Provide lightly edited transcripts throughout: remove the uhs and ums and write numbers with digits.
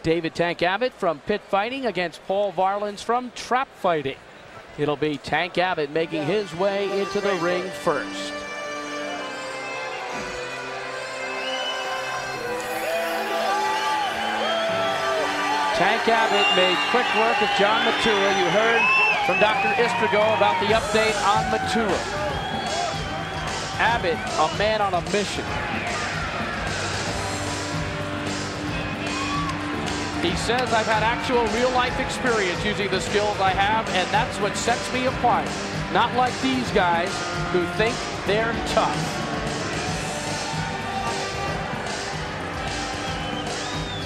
David Tank Abbott from Pit Fighting against Paul Varelans from Trap Fighting. It'll be Tank Abbott making his way into the ring first. Tank Abbott made quick work of John Matua. You heard from Dr. Istrigo about the update on Matua. Abbott, a man on a mission. He says, I've had actual real-life experience using the skills I have, and that's what sets me apart. Not like these guys who think they're tough.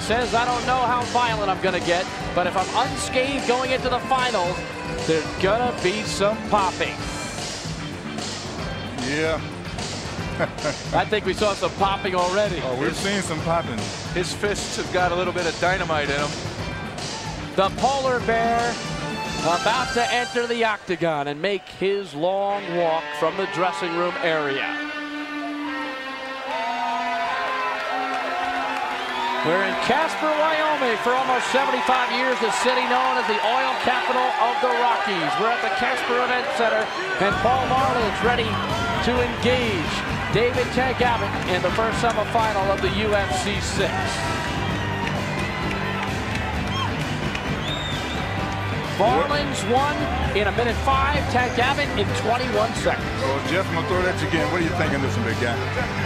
Says, I don't know how violent I'm going to get, but if I'm unscathed going into the finals, there's going to be some popping. Yeah. I think we saw some popping already. Oh, we've seen some popping. His fists have got a little bit of dynamite in them. The polar bear about to enter the octagon and make his long walk from the dressing room area. We're in Casper, Wyoming for almost 75 years, the city known as the oil capital of the Rockies. We're at the Casper Event Center, and Paul Varelans ready to engage David Tank Abbott in the first semifinal of the UFC 6. Varelans won in 1:05, Tank Abbott in 21 seconds. Well, Jeff, I'm going to throw that to you again. What are you thinking of this big guy?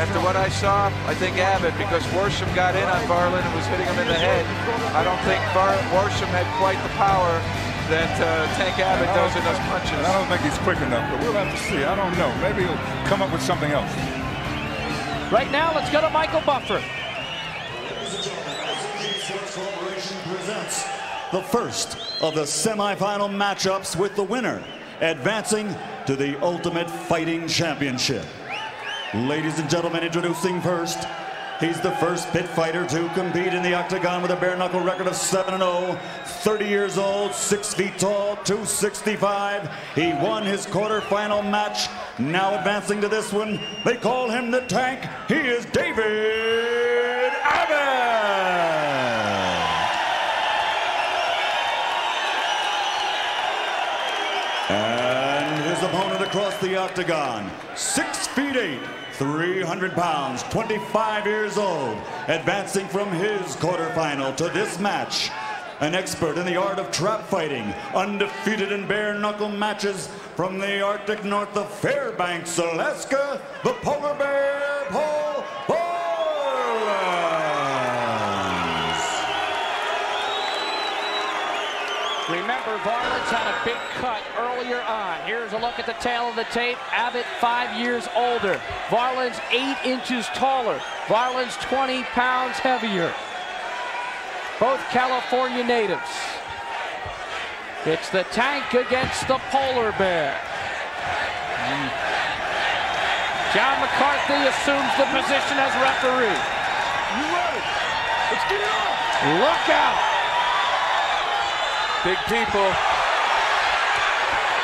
After what I saw, I think Abbott, because Worsham got in on Varelans and was hitting him in the head. I don't think Worsham had quite the power that Tank Abbott does in those punches. And I don't think he's quick enough, but we'll have to see. I don't know. Maybe he'll come up with something else. Right now, let's go to Michael Buffer. Presents the first of the semifinal matchups, with the winner advancing to the Ultimate Fighting Championship. Ladies and gentlemen, introducing first, he's the first pit fighter to compete in the octagon with a bare knuckle record of 7-0, 30 years old, 6 feet tall, 265. He won his quarterfinal match. Now advancing to this one, they call him the Tank. He is David Abbott. And his opponent across the octagon, 6 feet 8, 300 pounds, 25 years old, advancing from his quarterfinal to this match. An expert in the art of trap fighting, undefeated in bare knuckle matches from the Arctic north of Fairbanks, Alaska, the polar bear, Paul Varelans. Remember, Varelans had a big cut earlier on. Here's a look at the tail of the tape. Abbott 5 years older. Varelans 8 inches taller. Varelans 20 pounds heavier. Both California natives. It's the Tank against the polar bear. John McCarthy assumes the position as referee. You ready? Let's get it on. Look out! Big people.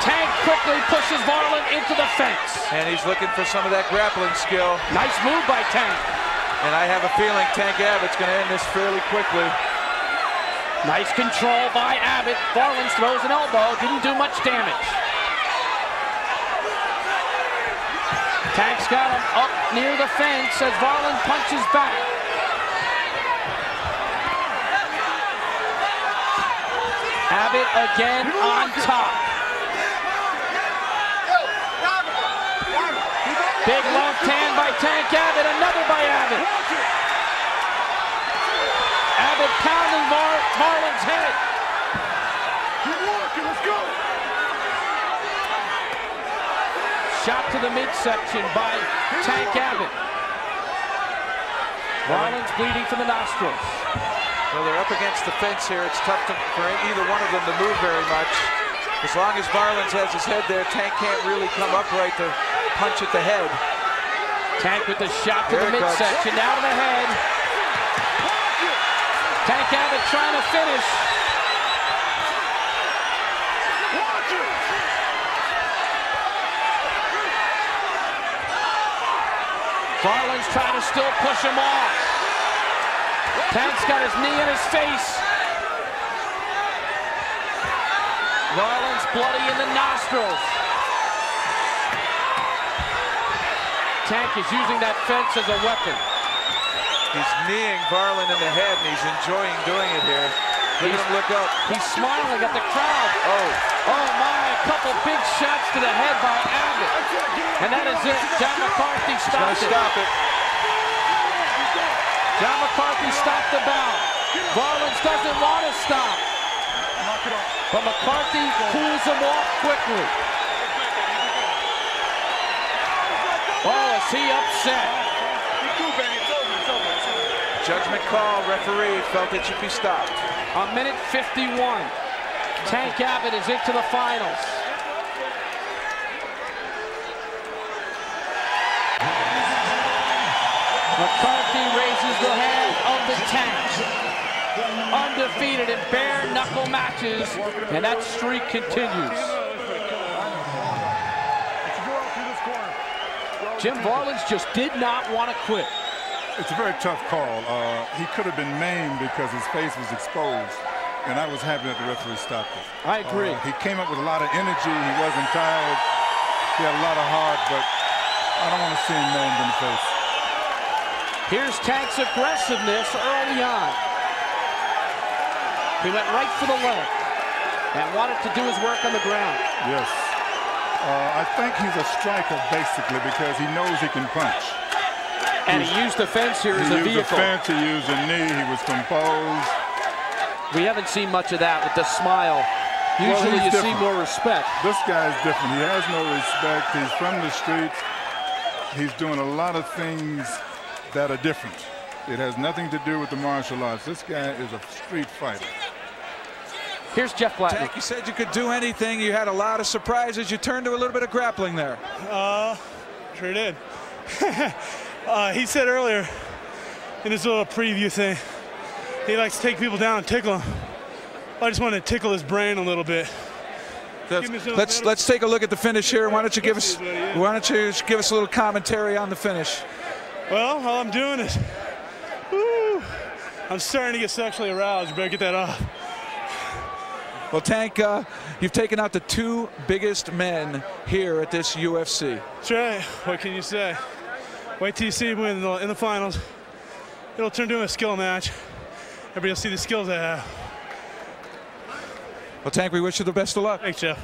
Tank quickly pushes Varelans into the fence. And he's looking for some of that grappling skill. Nice move by Tank. And I have a feeling Tank Abbott's going to end this fairly quickly. Nice control by Abbott. Varelans throws an elbow. Didn't do much damage. Tank's got him up near the fence as Varelans punches back. Abbott again on top. Big left hand by Tank Abbott. Another by Abbott. Abbott pounding Varelans' head. Keep walking. Let's go. Shot to the midsection by Tank Abbott. Varelans bleeding from the nostrils. Well, they're up against the fence here. It's tough for either one of them to move very much. As long as Varelans has his head there, Tank can't really come upright to punch at the head. Tank with the shot to the midsection, now to the head. Tank Abbott trying to finish. Varelans trying to still push him off. Tank's got his knee in his face. Varelans bloody in the nostrils. Tank is using that fence as a weapon. He's kneeing Varelans in the head, and he's enjoying doing it here. Look at him look up. He's smiling at the crowd. Oh my, a couple big shots to the head by Abbott. And that is it. John McCarthy stopped it. Stop it. John McCarthy stopped the bout. Varelans doesn't want to stop. But McCarthy cools him off quickly. Oh, is he upset? Judgment call, referee felt it should be stopped. A minute 51. Tank Abbott is into the finals. McCarthy raises the hand of the Tank. Undefeated in bare knuckle matches, and that streak continues. Jim Varelans just did not want to quit. It's a very tough call. He could have been maimed because his face was exposed, and I was happy that the referee stopped it. I agree. He came up with a lot of energy. He wasn't tired. He had a lot of heart, but I don't want to see him maimed in the face. Here's Tank's aggressiveness early on. He went right for the leg and wanted to do his work on the ground. Yes. I think he's a striker, basically, because he knows he can punch. And he used the fence here as a vehicle. He used the fence, he used a knee, he was composed. We haven't seen much of that with the smile. Usually you see more respect. This guy is different. He has no respect. He's from the streets. He's doing a lot of things that are different. It has nothing to do with the martial arts. This guy is a street fighter. Here's Jeff Blattman. Tank, you said you could do anything. You had a lot of surprises. You turned to a little bit of grappling there. Sure did. He said earlier in his little preview thing, he likes to take people down and tickle them. I just wanted to tickle his brain a little bit. Let's take a look at the finish here. Why don't you give us a little commentary on the finish? Well, all I'm doing is, woo, I'm starting to get sexually aroused. You better get that off. Well, Tank, you've taken out the two biggest men here at this UFC. That's right. What can you say? Wait till you see me in the finals. It'll turn into a skill match. Everybody will see the skills I have. Well, Tank, we wish you the best of luck. Thanks, Jeff.